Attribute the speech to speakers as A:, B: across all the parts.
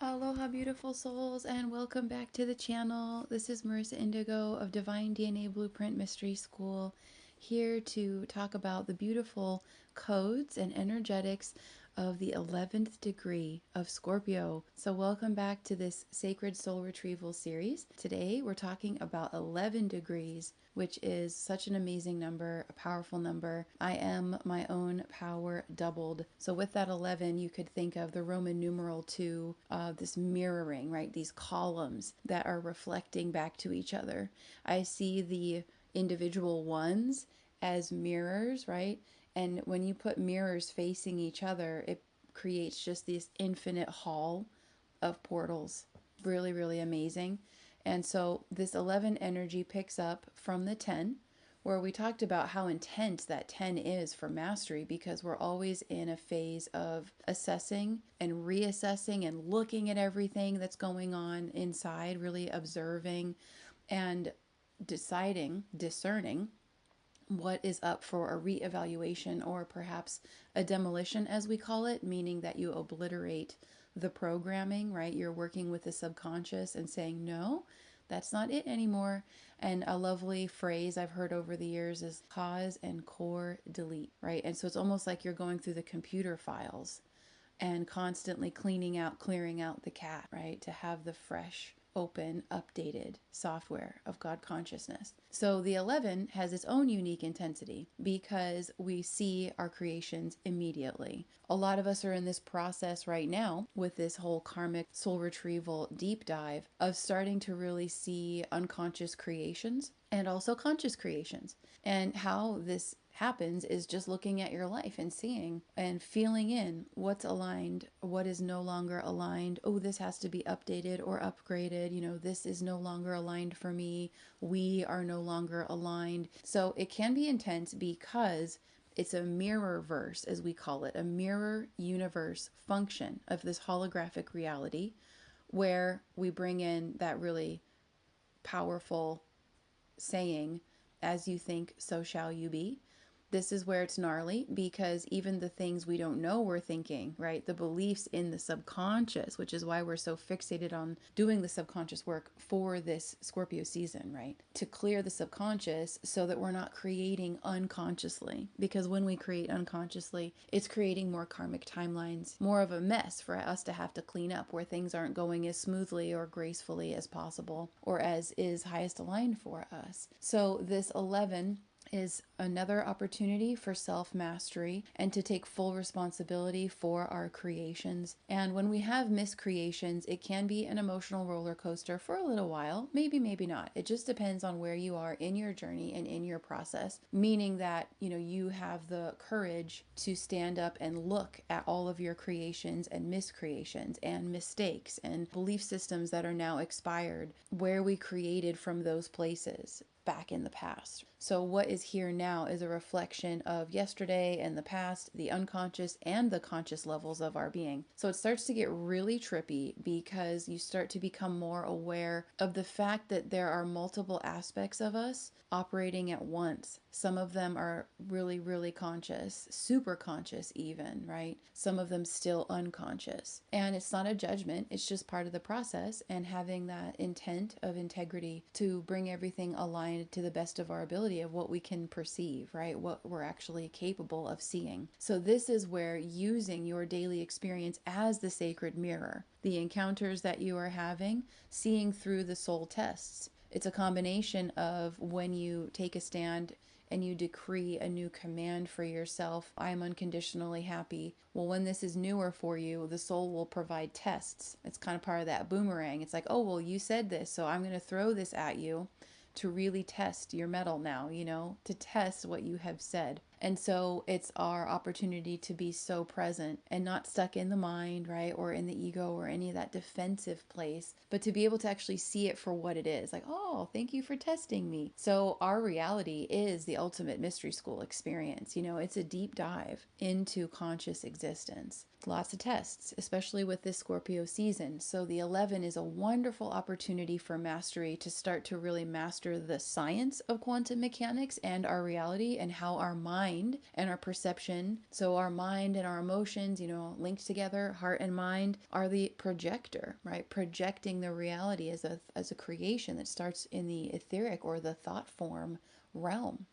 A: Aloha beautiful souls, and welcome back to the channel. This is Merissa Indigo of Divine DNA Blueprint Mystery School, here to talk about the beautiful codes and energetics of the 11th degree of Scorpio. So welcome back to this Sacred Soul Retrieval series. Today we're talking about 11 degrees, which is such an amazing number, a powerful number. I am my own power doubled. So with that 11, you could think of the Roman numeral 2, this mirroring, right? These columns that are reflecting back to each other. I see the individual ones as mirrors, right? And when you put mirrors facing each other, it creates just this infinite hall of portals. Really, really amazing. And so this 11 energy picks up from the 10, where we talked about how intense that 10 is for mastery, because we're always in a phase of assessing and reassessing and looking at everything that's going on inside, really observing and discerning what is up for a reevaluation, or perhaps a demolition, as we call it, meaning that you obliterate the programming, right? You're working with the subconscious and saying, no, that's not it anymore. And a lovely phrase I've heard over the years is cause and core delete, right? And so it's almost like you're going through the computer files and constantly clearing out the cat, right? To have the fresh, open, updated software of God consciousness. So the 11 has its own unique intensity because we see our creations immediately. A lot of us are in this process right now with this whole karmic soul retrieval deep dive of starting to really see unconscious creations and also conscious creations. And how this happens is just looking at your life and seeing and feeling in what's aligned, what is no longer aligned. Oh, this has to be updated or upgraded. You know, this is no longer aligned for me. We are no longer aligned. So it can be intense because it's a mirror verse, as we call it, a mirror universe function of this holographic reality, where we bring in that really powerful saying, as you think, so shall you be. This is where it's gnarly, because even the things we don't know we're thinking, right? The beliefs in the subconscious, which is why we're so fixated on doing the subconscious work for this Scorpio season, right? To clear the subconscious so that we're not creating unconsciously. Because when we create unconsciously, it's creating more karmic timelines, more of a mess for us to have to clean up, where things aren't going as smoothly or gracefully as possible, or as is highest aligned for us. So this 11 is another opportunity for self-mastery and to take full responsibility for our creations. And when we have miscreations, it can be an emotional roller coaster for a little while, maybe not. It just depends on where you are in your journey and in your process, meaning that, you have the courage to stand up and look at all of your creations and miscreations and mistakes and belief systems that are now expired, where we created from those places back in the past. So what is here now is a reflection of yesterday and the past, the unconscious and the conscious levels of our being. So it starts to get really trippy, because you start to become more aware of the fact that there are multiple aspects of us operating at once. Some of them are really, really conscious, super conscious even, right? Some of them still unconscious. And it's not a judgment, it's just part of the process, and having that intent of integrity to bring everything aligned to the best of our ability of what we can perceive, right? What we're actually capable of seeing. So this is where using your daily experience as the sacred mirror, the encounters that you are having, seeing through the soul tests. It's a combination of when you take a stand and you decree a new command for yourself, I am unconditionally happy. Well, when this is newer for you, the soul will provide tests. It's kind of part of that boomerang. It's like, oh, well, you said this, so I'm going to throw this at you to really test your mettle now, to test what you have said. And so it's our opportunity to be so present and not stuck in the mind, right? Or in the ego or any of that defensive place, but to be able to actually see it for what it is. Like, oh, thank you for testing me. So our reality is the ultimate mystery school experience. It's a deep dive into conscious existence. Lots of tests, especially with this Scorpio season. So the 11 is a wonderful opportunity for mastery, to start to really master master the science of quantum mechanics and our reality and how our mind and our perception, so our mind and our emotions, linked together, heart and mind, are the projector, right? Projecting the reality as a creation that starts in the etheric or the thought form realm.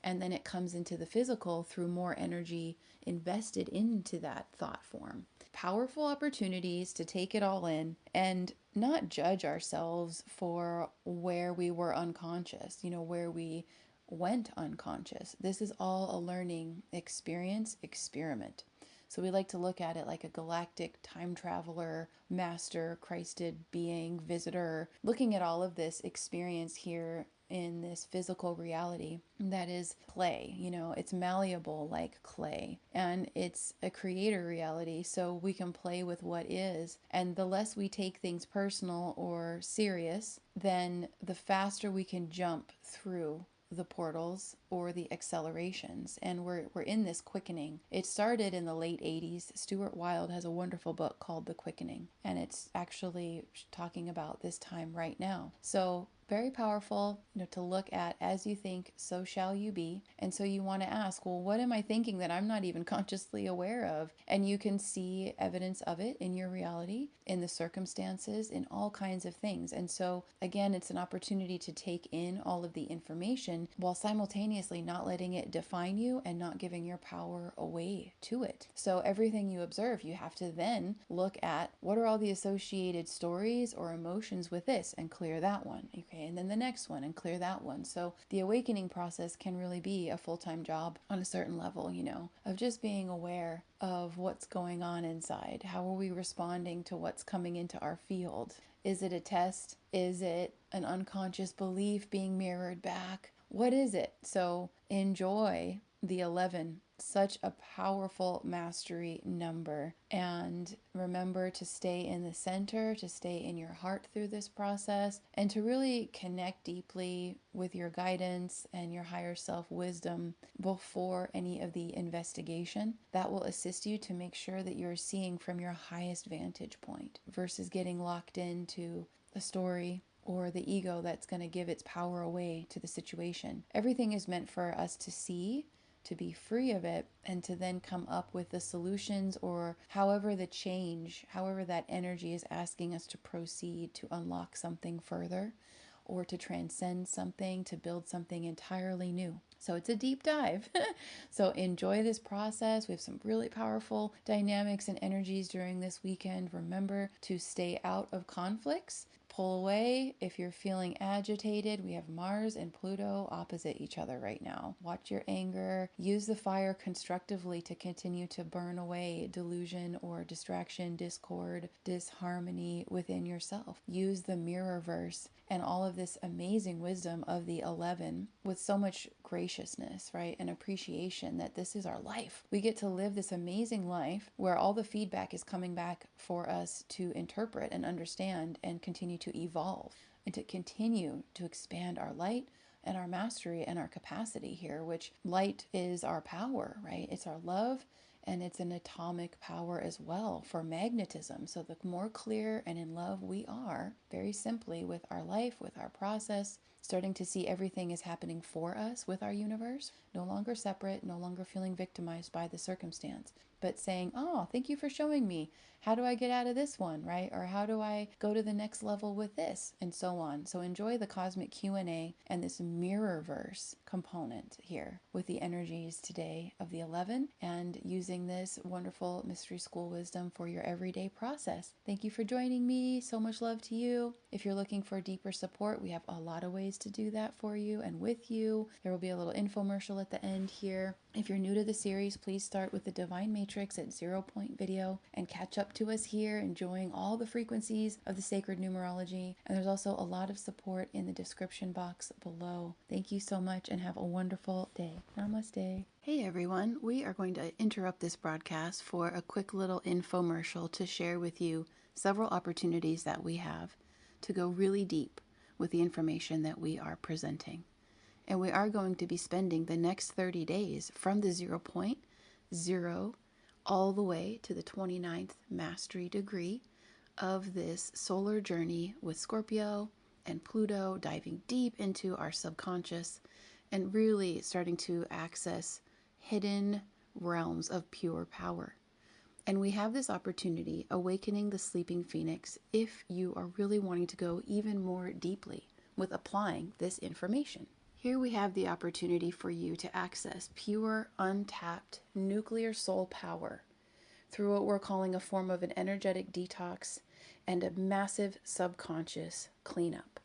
A: And then it comes into the physical through more energy invested into that thought form. Powerful opportunities to take it all in and not judge ourselves for where we were unconscious, where we went unconscious. This is all a learning experience, experiment. So we like to look at it like a galactic time traveler, master, Christed being, visitor, looking at all of this experience here in this physical reality that is clay. It's malleable like clay, and it's a creator reality, so we can play with what is. And the less we take things personal or serious, then the faster we can jump through the portals or the accelerations. And we're in this quickening. It started in the late 80s. Stuart Wilde has a wonderful book called The Quickening, and it's actually talking about this time right now. So very powerful, to look at. As you think, so shall you be. And so you want to ask, well, what am I thinking that I'm not even consciously aware of? And you can see evidence of it in your reality, in the circumstances, in all kinds of things. And so again, it's an opportunity to take in all of the information while simultaneously not letting it define you and not giving your power away to it. So everything you observe, you have to then look at what are all the associated stories or emotions with this, and clear that one. Okay. And then the next one, and clear that one. So the awakening process can really be a full-time job on a certain level, of just being aware of what's going on inside. How are we responding to what's coming into our field? Is it a test? Is it an unconscious belief being mirrored back? What is it? So enjoy the 11. Such a powerful mastery number. And remember to stay in the center, to stay in your heart through this process, and to really connect deeply with your guidance and your higher self wisdom before any of the investigation. That will assist you to make sure that you're seeing from your highest vantage point versus getting locked into a story or the ego that's going to give its power away to the situation. Everything is meant for us to see, to be free of it, and to then come up with the solutions, or however the change, however that energy is asking us to proceed to unlock something further, or to transcend something, to build something entirely new. So it's a deep dive. So enjoy this process. We have some really powerful dynamics and energies during this weekend. Remember to stay out of conflicts. Pull away if you're feeling agitated. We have Mars and Pluto opposite each other right now. Watch your anger. Use the fire constructively to continue to burn away delusion or distraction, discord, disharmony within yourself. Use the mirror verse and all of this amazing wisdom of the 11 with so much graciousness, right? And appreciation that this is our life. We get to live this amazing life where all the feedback is coming back for us to interpret and understand and continue to evolve and to continue to expand our light and our mastery and our capacity here, which light is our power, right? It's our love, and it's an atomic power as well for magnetism. So the more clear and in love we are, very simply, with our life, with our process, starting to see everything is happening for us with our universe, no longer separate, no longer feeling victimized by the circumstance, but saying, oh, thank you for showing me. How do I get out of this one, right? Or how do I go to the next level with this? And so on. So enjoy the cosmic Q&A and this mirror-verse component here with the energies today of the 11, and using this wonderful mystery school wisdom for your everyday process. Thank you for joining me. So much love to you. If you're looking for deeper support, we have a lot of ways to do that for you and with you. There will be a little infomercial at the end here. If you're new to the series, please start with the Divine Matrix at 0 Point Video and catch up to us here, enjoying all the frequencies of the sacred numerology. And there's also a lot of support in the description box below. Thank you so much and have a wonderful day. Namaste. Hey everyone, we are going to interrupt this broadcast for a quick little infomercial to share with you several opportunities that we have to go really deep with the information that we are presenting. And we are going to be spending the next 30 days from the 0 point, 0, all the way to the 29th mastery degree of this solar journey with Scorpio and Pluto, diving deep into our subconscious and really starting to access hidden realms of pure power. And we have this opportunity, awakening the sleeping phoenix, if you are really wanting to go even more deeply with applying this information. Here we have the opportunity for you to access pure, untapped nuclear soul power through what we're calling a form of an energetic detox and a massive subconscious cleanup.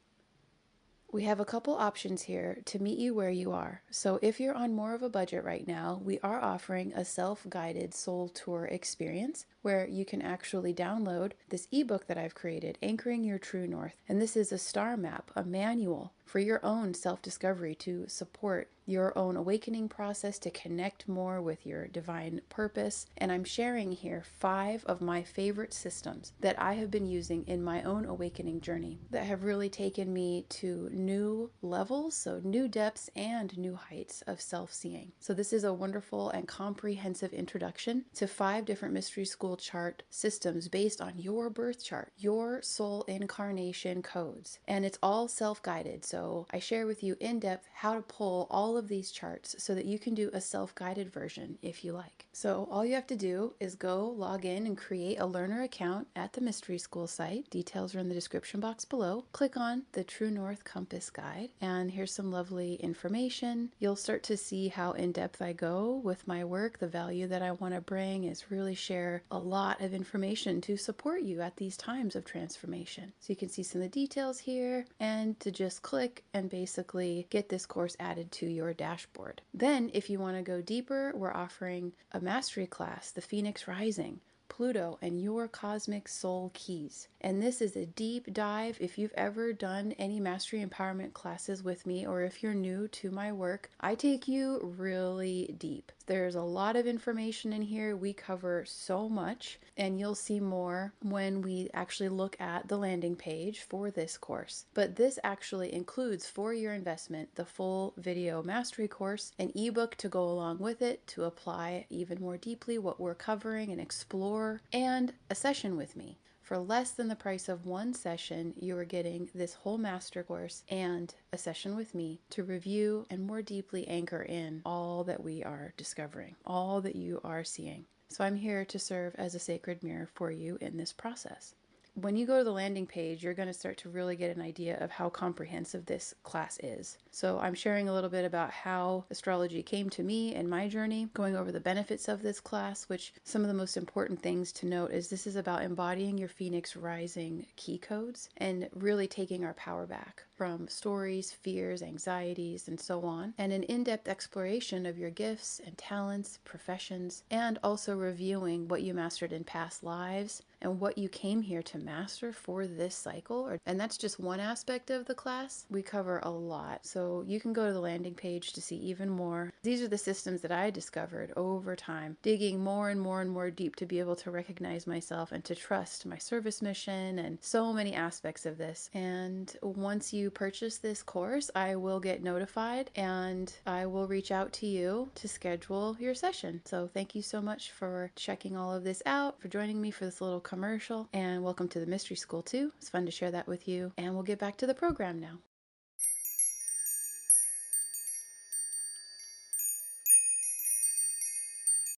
A: We have a couple options here to meet you where you are. So if you're on more of a budget right now, we are offering a self-guided soul tour experience where you can actually download this ebook that I've created, Anchoring Your True North. And this is a star map, a manual for your own self-discovery to support your own awakening process, to connect more with your divine purpose. And I'm sharing here 5 of my favorite systems that I have been using in my own awakening journey that have really taken me to new levels, so new depths and new heights of self-seeing. So this is a wonderful and comprehensive introduction to 5 different mystery school chart systems based on your birth chart, your soul incarnation codes. And it's all self-guided. So I share with you in depth how to pull all of these charts so that you can do a self-guided version if you like. So all you have to do is go log in and create a learner account at the Mystery School site. Details are in the description box below. Click on the True North Compass Guide, and here's some lovely information. You'll start to see how in-depth I go with my work. The value that I want to bring is really share a lot of information to support you at these times of transformation. So you can see some of the details here, and to just click and basically get this course added to your dashboard. Then if you want to go deeper, we're offering a mastery class, the Phoenix Rising, Pluto and your cosmic soul keys. And this is a deep dive. If you've ever done any mastery empowerment classes with me, or if you're new to my work, I take you really deep. There's a lot of information in here. We cover so much, and you'll see more when we actually look at the landing page for this course. But this actually includes, for your investment, the full video mastery course, an ebook to go along with it to apply even more deeply what we're covering and explore, and a session with me. For less than the price of one session, you are getting this whole master course and a session with me to review and more deeply anchor in all that we are discovering, all that you are seeing. So I'm here to serve as a sacred mirror for you in this process. When you go to the landing page, you're going to start to really get an idea of how comprehensive this class is. So I'm sharing a little bit about how astrology came to me and my journey, going over the benefits of this class, which some of the most important things to note is this is about embodying your Phoenix Rising key codes and really taking our power back from stories, fears, anxieties, and so on, and an in-depth exploration of your gifts and talents, professions, and also reviewing what you mastered in past lives and what you came here to master for this cycle. And that's just one aspect of the class. We cover a lot. So you can go to the landing page to see even more. These are the systems that I discovered over time, digging more and more and more deep to be able to recognize myself and to trust my service mission and so many aspects of this. And once you purchase this course, I will get notified and I will reach out to you to schedule your session. So thank you so much for checking all of this out, for joining me for this little commercial, and welcome to the Mystery School too. It's fun to share that with you, and we'll get back to the program now.